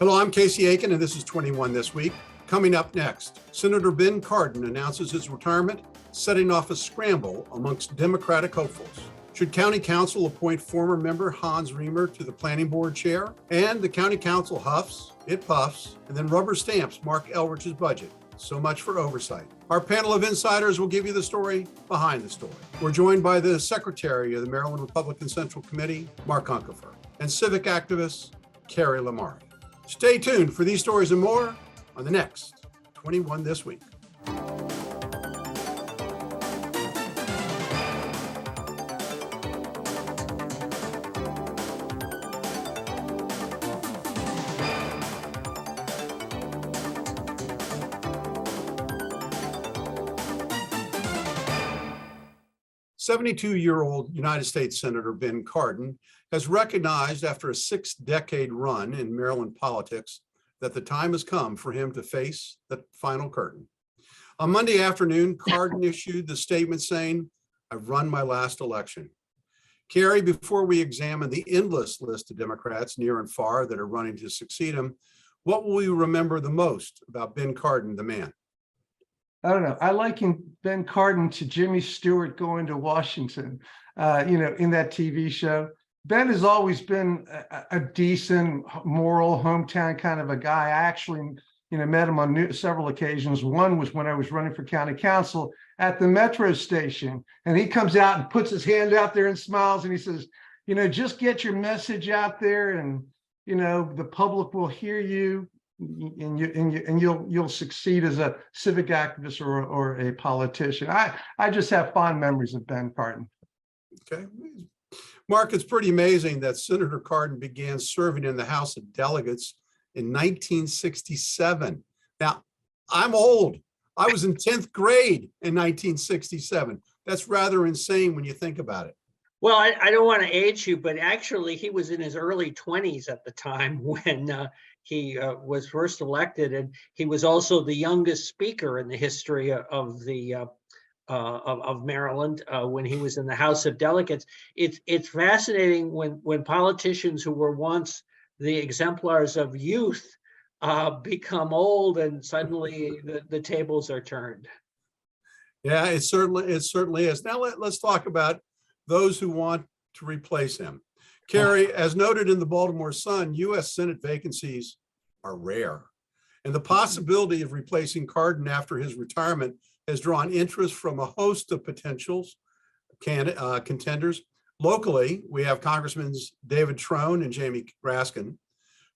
Hello, I'm Casey Aiken, and this is 21 This Week. Coming up next, Senator Ben Cardin announces his retirement, setting off a scramble amongst Democratic hopefuls. Should County Council appoint former member Hans Reamer to the Planning Board chair? And the County Council huffs, it puffs, and then rubber stamps Marc Elrich's budget. So much for oversight. Our panel of insiders will give you the story behind the story. We're joined by the Secretary of the Maryland Republican Central Committee, Mark Uncapher, and civic activist, Cary Lamari. Stay tuned for these stories and more on the next 21 This Week. "72-year-old United States Senator Ben Cardin has recognized after a 6-decade run in Maryland politics that the time has come for him to face the final curtain. On Monday afternoon, Cardin issued the statement saying, "I've run my last election." Cary, before we examine the endless list of Democrats near and far that are running to succeed him, what will we remember the most about Ben Cardin, the man? I don't know. I liken Ben Cardin to Jimmy Stewart going to Washington, in that TV show. Ben has always been a decent, moral, hometown kind of a guy. I actually, met him on several occasions. One was when I was running for county council at the metro station. And he comes out and puts his hand out there and smiles. And he says, just get your message out there and, the public will hear you. And you'll succeed as a civic activist or a politician. I just have fond memories of Ben Cardin. Okay. Mark, it's pretty amazing that Senator Cardin began serving in the House of Delegates in 1967. Now, I'm old. I was in 10th grade in 1967. That's rather insane when you think about it. Well, I don't want to age you, but actually he was in his early 20s at the time when he was first elected, and he was also the youngest speaker in the history of Maryland when he was in the House of Delegates. It's fascinating when politicians who were once the exemplars of youth become old, and suddenly the tables are turned. Yeah, it certainly is. Now let's talk about those who want to replace him. Cary, as noted in the Baltimore Sun, U.S. Senate vacancies are rare, and the possibility of replacing Cardin after his retirement has drawn interest from a host of potentials contenders. Locally, we have Congressmen David Trone and Jamie Raskin.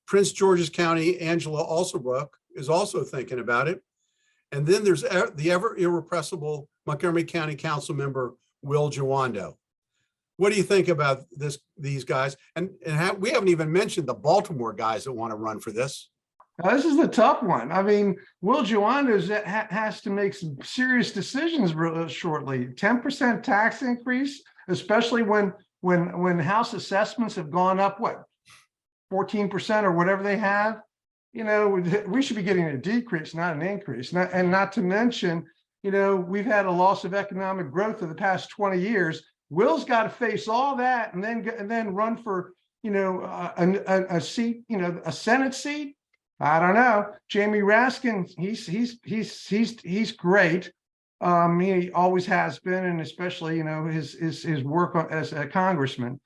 Prince George's County Angela Alsobrooks is also thinking about it. And then there's the ever irrepressible Montgomery County Councilmember Will Jawando. What do you think about these guys? And we haven't even mentioned the Baltimore guys that want to run for this. Now, this is the tough one. I mean, Will Jawando has to make some serious decisions shortly. 10% tax increase, especially when house assessments have gone up, 14% or whatever they have. We should be getting a decrease, not an increase. And not to mention, we've had a loss of economic growth for the past 20 years. Will's got to face all that and then run for a seat, a Senate seat. I don't know. Jamie Raskin, he's great. He always has been, and especially his work as a congressman.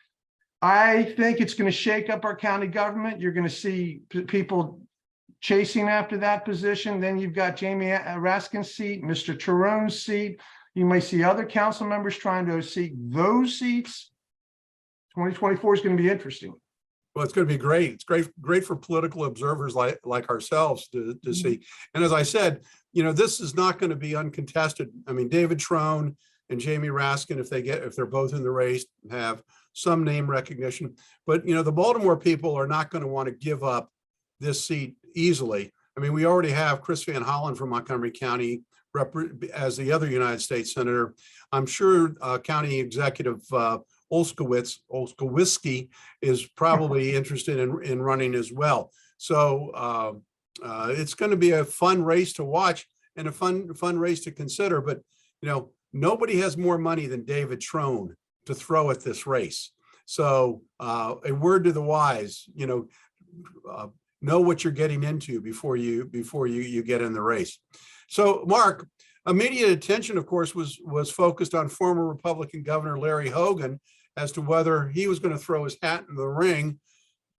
I think it's going to shake up our county government. You're going to see people chasing after that position. Then you've got Jamie Raskin's seat, Mr. Trone's seat. You may see other council members trying to seek those seats. 2024 is going to be interesting. Well, it's going to be great. It's great for political observers like ourselves to see. And as I said, this is not going to be uncontested. I mean, David Trone and Jamie Raskin, if they're both in the race, have some name recognition. But the Baltimore people are not going to want to give up this seat easily. I mean, we already have Chris Van Hollen from Montgomery County as the other United States Senator. I'm sure County Executive Olszewski is probably interested in running as well. So it's going to be a fun race to watch and a fun race to consider. But nobody has more money than David Trone to throw at this race. So a word to the wise, know what you're getting into before you get in the race. So, Mark, immediate attention, of course, was focused on former Republican Governor Larry Hogan as to whether he was going to throw his hat in the ring,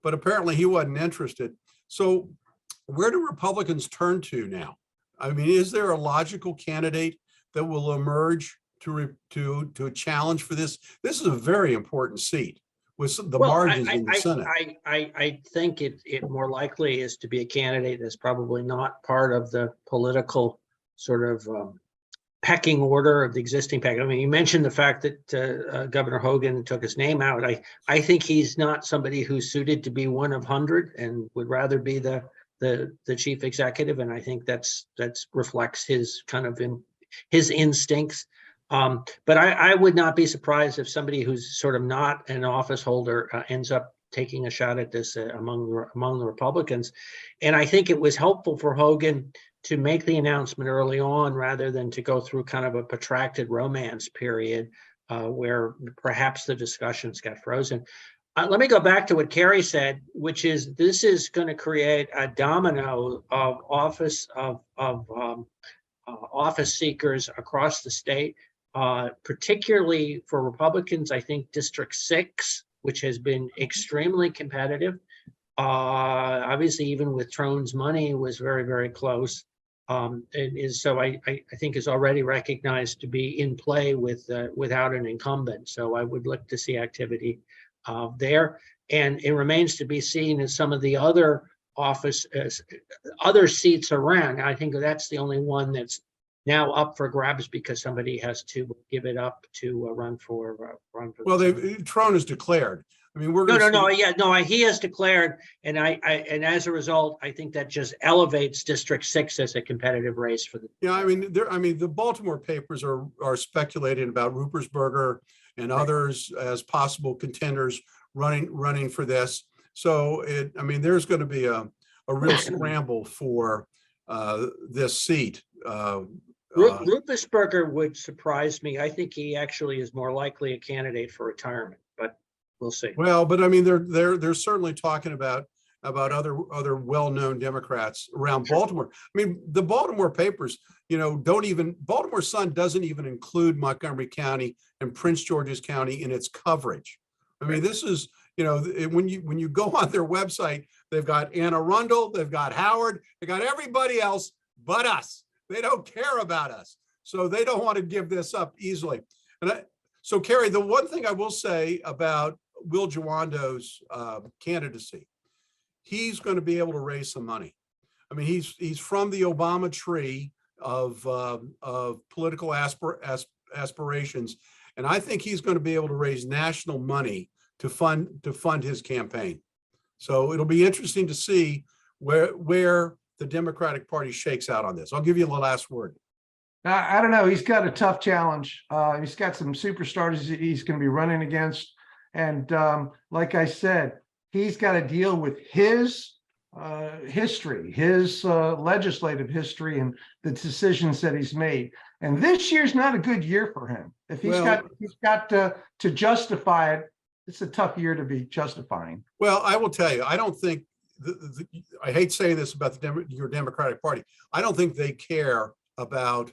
but apparently he wasn't interested. So, where do Republicans turn to now? I mean, is there a logical candidate that will emerge to a challenge for this? This is a very important seat with the margins in the Senate. I think it more likely is to be a candidate that's probably not part of the political sort of pecking order of the existing pack. I mean, you mentioned the fact that Governor Hogan took his name out. I think he's not somebody who's suited to be one of 100 and would rather be the chief executive. And I think that's reflects his kind of his instincts. But I would not be surprised if somebody who's sort of not an office holder ends up taking a shot at this among the Republicans. And I think it was helpful for Hogan to make the announcement early on rather than to go through kind of a protracted romance period where perhaps the discussions got frozen. Let me go back to what Cary said, which is this is going to create a domino of office seekers across the state, particularly for Republicans. I think District 6, which has been extremely competitive, obviously even with Trone's money, was very, very close. And is so I think is already recognized to be in play without an incumbent. So I would look to see activity there, and it remains to be seen as some of the other other seats around. I think that's the only one that's now up for grabs because somebody has to give it up to run for. Well, Trone is declared. I mean, we're he has declared, and and as a result, I think that just elevates District 6 as a competitive race for the. Yeah, I mean, the Baltimore papers are speculating about Ruppersberger and others as possible contenders running for this. So there's going to be a real scramble for this seat. Ruppersberger would surprise me. I think he actually is more likely a candidate for retirement, but we'll see. Well, but I mean, they're certainly talking about other well-known Democrats around Baltimore. I mean, the Baltimore papers, Baltimore Sun doesn't even include Montgomery County and Prince George's County in its coverage. I mean, this is, when you go on their website, they've got Anne Arundel, they've got Howard, they got everybody else but us. They don't care about us. So they don't want to give this up easily. So Cary, the one thing I will say about Will Jawando's candidacy, he's going to be able to raise some money. I mean, he's from the Obama tree of political aspirations, and I think he's going to be able to raise national money to fund his campaign. So it'll be interesting to see where the Democratic Party shakes out on this. I'll give you the last word. I don't know. He's got a tough challenge. He's got some superstars he's going to be running against. And like I said, he's got to deal with his history, his legislative history, and the decisions that he's made. And this year's not a good year for him. If he's got to justify it, it's a tough year to be justifying. Well, I will tell you, I don't think, I hate saying this about your Democratic Party. I don't think they care about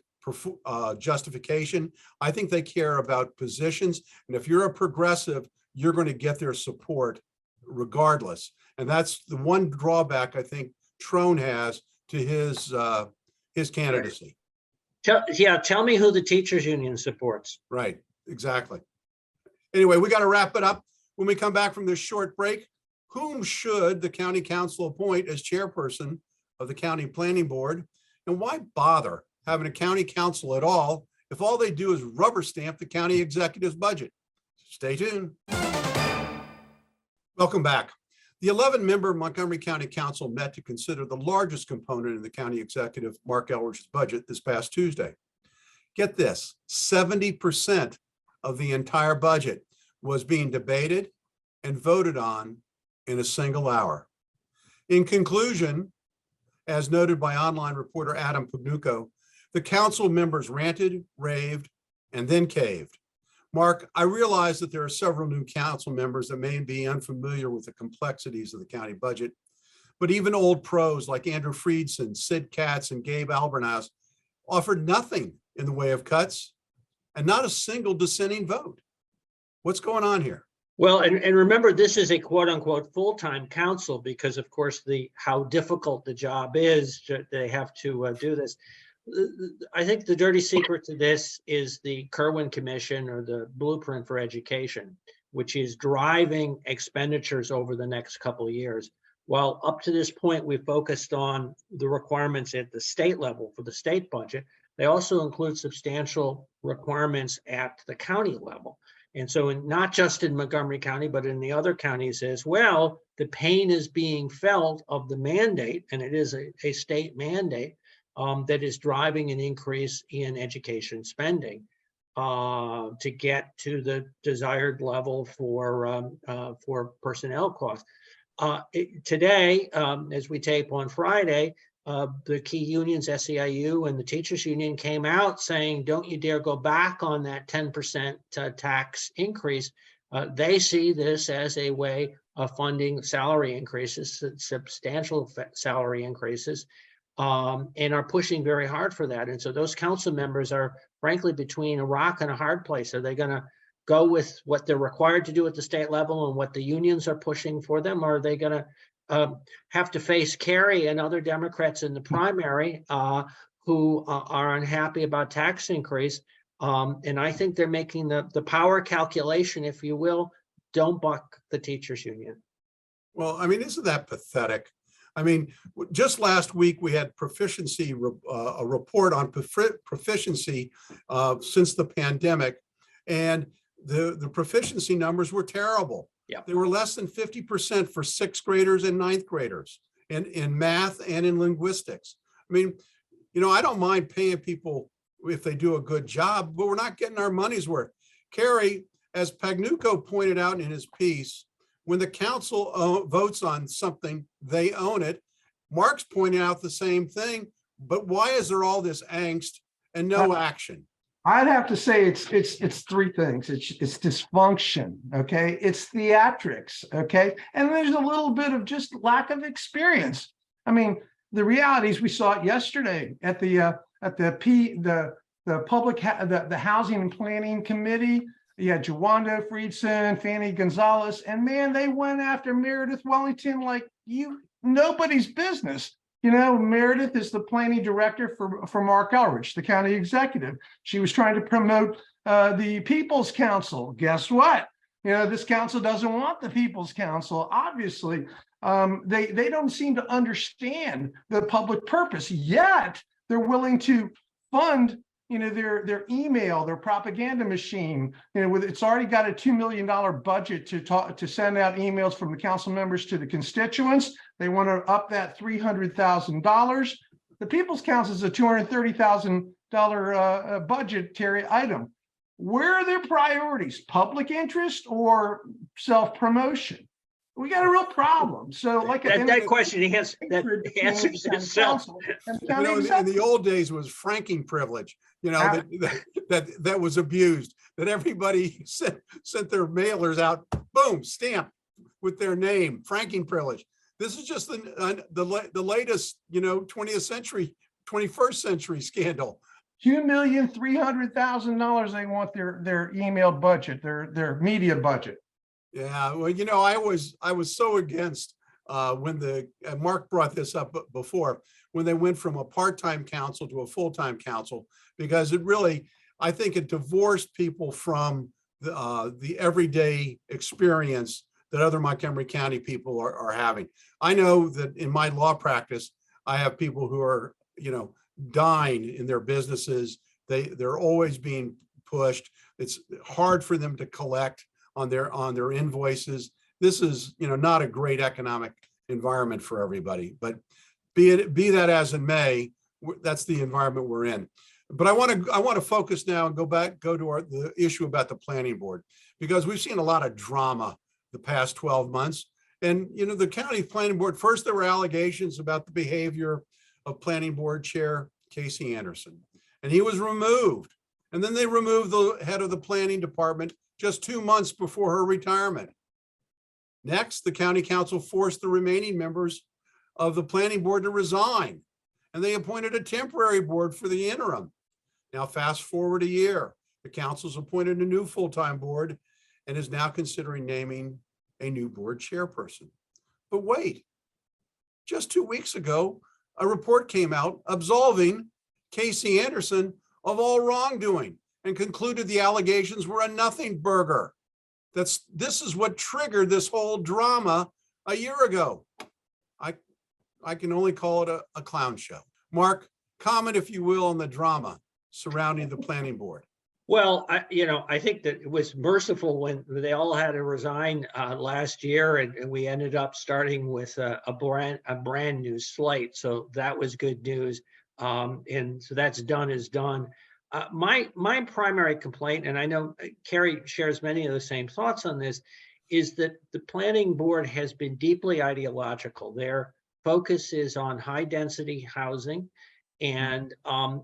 justification. I think they care about positions. And if you're a progressive, you're going to get their support regardless. And that's the one drawback I think Trone has to his candidacy. Tell me who the teachers union supports. Right, exactly. Anyway, we got to wrap it up. When we come back from this short break, whom should the county council appoint as chairperson of the county planning board? And why bother having a county council at all if all they do is rubber stamp the county executive's budget? Stay tuned. Welcome back. The 11-member Montgomery County Council met to consider the largest component in the county executive Marc Elrich's budget this past Tuesday. Get this, 70% of the entire budget was being debated and voted on in a single hour. In conclusion, as noted by online reporter Adam Pugnuko, the council members ranted, raved, and then caved. Mark, I realize that there are several new council members that may be unfamiliar with the complexities of the county budget, But even old pros like Andrew Friedson, Sid Katz, and Gabe Albernaus offered nothing in the way of cuts and not a single dissenting vote. What's going on here? Well, and remember, this is a quote unquote full-time council because of course how difficult the job is, they have to do this. I think the dirty secret to this is the Kirwan Commission, or the Blueprint for Education, which is driving expenditures over the next couple of years. While up to this point, we focused on the requirements at the state level for the state budget, they also include substantial requirements at the county level. And so not just in Montgomery County, but in the other counties as well, the pain is being felt of the mandate, and it is a state mandate that is driving an increase in education spending to get to the desired level for personnel costs. Today, as we tape on Friday, the key unions, SEIU and the teachers union, came out saying, don't you dare go back on that 10% tax increase. They see this as a way of funding salary increases, substantial salary increases, and are pushing very hard for that. And so those council members are frankly between a rock and a hard place. Are they going to go with what they're required to do at the state level and what the unions are pushing for them? Or are they going to have to face Cary and other Democrats in the primary who are unhappy about tax increase? And I think they're making the power calculation, if you will. Don't buck the teachers union. Well, I mean, isn't that pathetic? I mean, just last week we had proficiency, a report on proficiency since the pandemic, and the proficiency numbers were terrible. Yeah. They were less than 50% for 6th graders and 9th graders in math and in linguistics. I mean, you know, I don't mind paying people if they do a good job, but we're not getting our money's worth. Cary, as Pagnucco pointed out in his piece, when the council votes on something, they own it. Mark's pointing out the same thing, but why is there all this angst and no action? I'd have to say it's three things. It's dysfunction, okay? It's theatrics, okay? And there's a little bit of just lack of experience. I mean, the realities, we saw it yesterday at the Housing and Planning Committee. You had Jawando, Friedson, Fanny Gonzalez, and man, they went after Meredith Wellington like nobody's business. You know, Meredith is the planning director for Marc Elrich, the county executive. She was trying to promote the People's Council. Guess what? You know, this council doesn't want the People's Council. Obviously, they don't seem to understand the public purpose, yet they're willing to fund, you know, their email, their propaganda machine. You know, it's already got a $2 million budget to send out emails from the council members to the constituents. They want to up that $300,000. The People's Council is a $230,000 budgetary item. Where are their priorities? Public interest or self-promotion? We got a real problem. So, like that question, he answers himself. You know, in the old days was franking privilege. You know, that was abused. That everybody sent their mailers out, boom, stamped with their name, franking privilege. This is just the latest, you know, 21st century scandal. $2,300,000 they want their email budget, their media budget. Yeah, well, you know, I was so against when Mark brought this up before, when they went from a part-time council to a full-time council, because it really, I think it divorced people from the everyday experience that other Montgomery County people are having. I know that in my law practice, I have people who are, you know, dying in their businesses. They're always being pushed. It's hard for them to collect on their invoices. This is, you know, not a great economic environment for everybody, but be that as it may, that's the environment we're in. But I want to focus now and go to the issue about the planning board, because we've seen a lot of drama the past 12 months. And, you know, the county planning board, first there were allegations about the behavior of planning board chair Casey Anderson, and he was removed. And then they removed the head of the planning department just 2 months before her retirement. Next, the county council forced the remaining members of the planning board to resign, and they appointed a temporary board for the interim. Now, fast forward a year, the council's appointed a new full-time board and is now considering naming a new board chairperson. But wait, just 2 weeks ago, a report came out absolving Casey Anderson of all wrongdoing and concluded the allegations were a nothing burger. This is what triggered this whole drama a year ago. I can only call it a clown show. Mark, comment, if you will, on the drama surrounding the planning board. Well, I think that it was merciful when they all had to resign last year, and we ended up starting with a brand new slate. So that was good news. And so that's done is done. My primary complaint, and I know Cary shares many of the same thoughts on this, is that the planning board has been deeply ideological. Their focus is on high density housing, and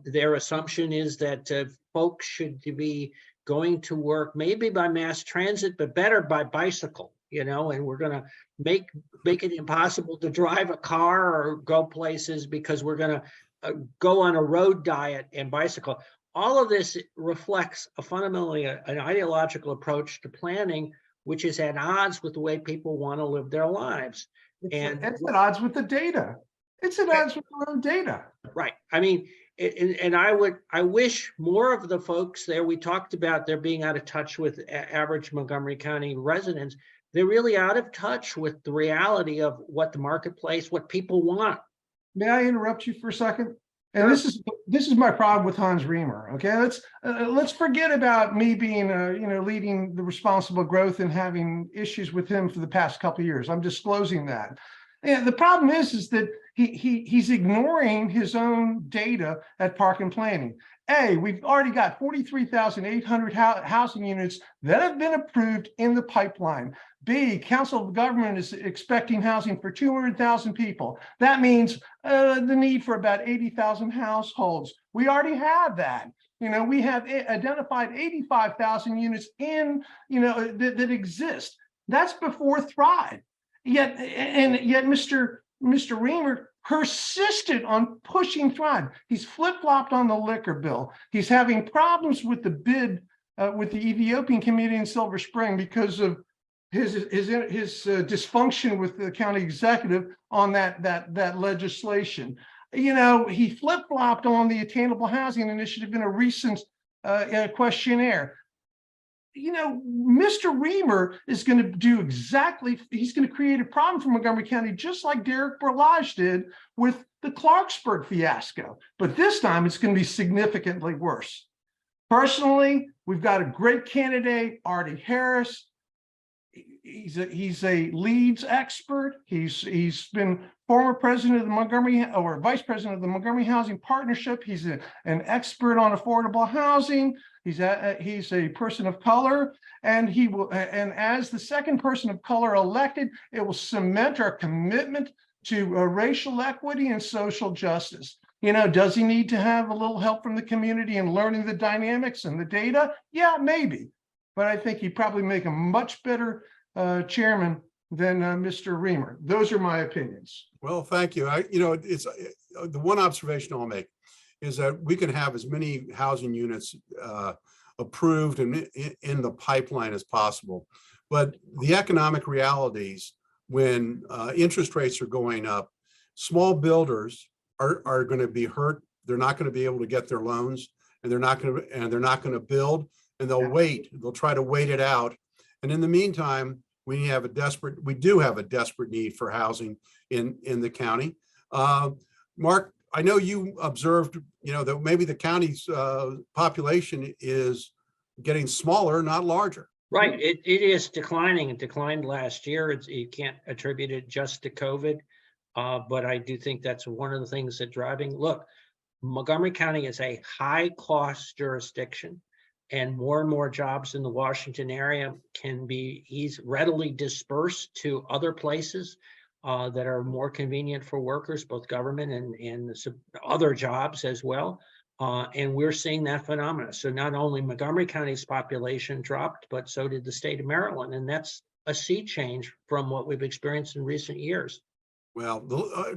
their assumption is that folks should be going to work maybe by mass transit, but better by bicycle, and we're going to make it impossible to drive a car or go places because we're going to go on a road diet and bicycle. All of this reflects fundamentally an ideological approach to planning, which is at odds with the way people want to live their lives. It's at odds with the data. It's at odds with their own data. Right. I mean, and I wish more of the folks there, we talked about they're being out of touch with average Montgomery County residents. They're really out of touch with the reality of what the marketplace, what people want. May I interrupt you for a second? And this is my problem with Hans Riemer. Okay, let's forget about me being leading the responsible growth and having issues with him for the past couple of years. I'm disclosing that. And the problem is that he's ignoring his own data at Park and Planning. We've already got 43,800 housing units that have been approved in the pipeline. B, Council of Government is expecting housing for 200,000 people. That means the need for about 80,000 households. We already have that. We have identified 85,000 units in, that exist. That's before Thrive. Yet Mr. Riemer persisted on pushing Thrive. He's flip-flopped on the liquor bill. He's having problems with the bid with the Ethiopian community in Silver Spring because of his dysfunction with the county executive on that legislation. He flip-flopped on the Attainable Housing Initiative in a recent questionnaire. Mr. Riemer is going to do exactly, he's going to create a problem for Montgomery County, just like Derek Berlage did with the Clarksburg fiasco. But this time it's going to be significantly worse. Personally, we've got a great candidate, Artie Harris. He's a leads expert. He's been former president of the Montgomery, or vice president of the Montgomery Housing Partnership. He's an expert on affordable housing. He's a person of color, and he will. And as the second person of color elected, it will cement our commitment to racial equity and social justice. Does he need to have a little help from the community in learning the dynamics and the data? Yeah, maybe. But I think he'd probably make a much better chairman than Mr. Riemer. Those are my opinions. Well, thank you. It's the one observation I'll make is that we can have as many housing units approved and in the pipeline as possible. But the economic realities, when interest rates are going up, small builders are going to be hurt. They're not going to be able to get their loans, and they're not going to build, and they'll wait. They'll try to wait it out. And in the meantime, we do have a desperate need for housing in the county. Mark, I know you observed, that maybe the county's population is getting smaller, not larger. Right. It is declining. It declined last year. You can't attribute it just to COVID. But I do think that's one of the things that driving. Look, Montgomery County is a high cost jurisdiction, and more jobs in the Washington area can be readily dispersed to other places that are more convenient for workers, both government and other jobs as well. And we're seeing that phenomena. So not only Montgomery County's population dropped, but so did the state of Maryland. And that's a sea change from what we've experienced in recent years. Well,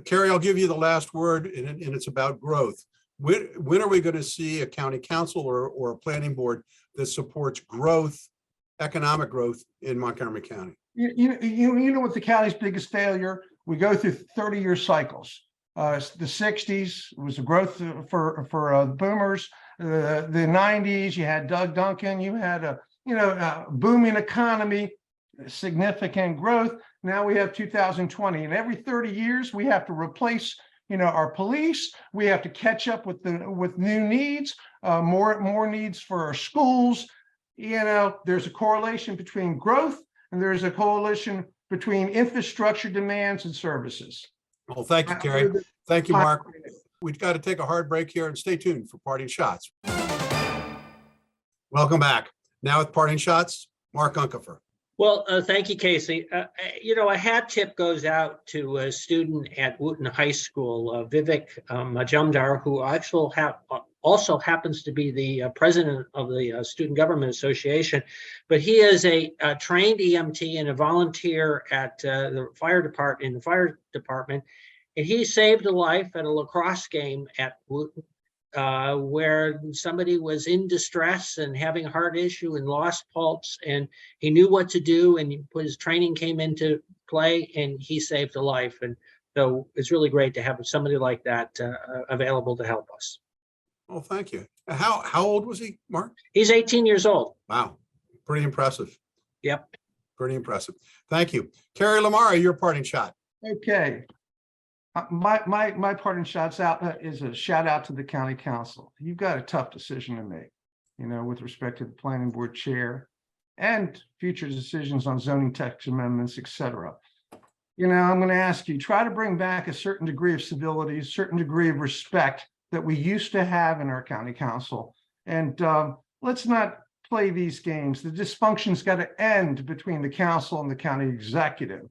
Cary, I'll give you the last word, and it's about growth. When are we going to see a county council or a planning board that supports growth, economic growth in Montgomery County? You know what the county's biggest failure? We go through 30-year cycles. The 60s was a growth for the boomers. The 90s, you had Doug Duncan. You had a booming economy, significant growth. Now we have 2020, and every 30 years we have to replace our police. We have to catch up with new needs, more needs for our schools. There's a correlation between growth and there's a correlation between infrastructure demands and services. Well, thank you, Cary. Thank you, Mark. We've got to take a hard break here and stay tuned for Parting Shots. Welcome back. Now with Parting Shots, Mark Uncapher. Well, thank you, Casey. A hat tip goes out to a student at Wooten High School, Vivek Majumdar, who also happens to be the president of the Student Government Association. But he is a trained EMT and a volunteer at the fire department. And he saved a life at a lacrosse game at Wooten, where somebody was in distress and having a heart issue and lost pulse, and he knew what to do, and his training came into play, and he saved a life. And so it's really great to have somebody like that available to help us. Well, thank you. How old was he, Mark? He's 18 years old. Wow, pretty impressive. Yep. Pretty impressive. Thank you. Cary Lamari, your parting shot. Okay. My parting shots out is a shout out to the county council. You've got a tough decision to make, with respect to the planning board chair and future decisions on zoning text amendments, et cetera. I'm going to ask you, try to bring back a certain degree of civility, a certain degree of respect that we used to have in our county council. And let's not play these games. The dysfunction's got to end between the council and the county executive.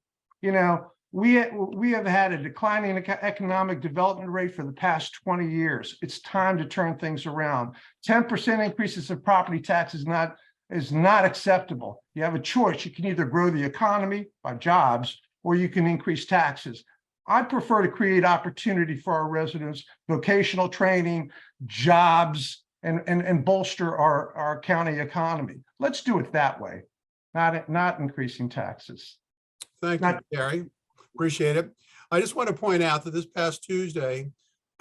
We have had a declining economic development rate for the past 20 years. It's time to turn things around. 10% increases of property tax is not acceptable. You have a choice. You can either grow the economy by jobs, or you can increase taxes. I prefer to create opportunity for our residents, vocational training, jobs, and bolster our county economy. Let's do it that way, not increasing taxes. Thank you, Cary. Appreciate it. I just want to point out that this past Tuesday,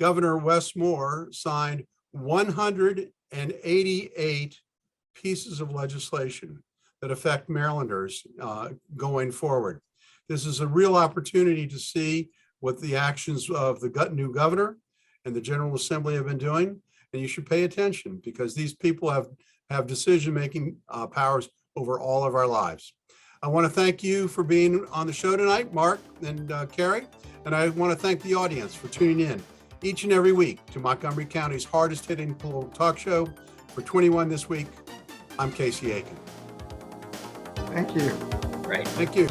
Governor Wes Moore signed 188 pieces of legislation that affect Marylanders going forward. This is a real opportunity to see what the actions of the new governor and the General Assembly have been doing. And you should pay attention, because these people have decision-making powers over all of our lives. I want to thank you for being on the show tonight, Mark and Cary. And I want to thank the audience for tuning in each and every week to Montgomery County's hardest hitting political talk show. For 21 this week, I'm Casey Aiken. Thank you. Great. Thank you.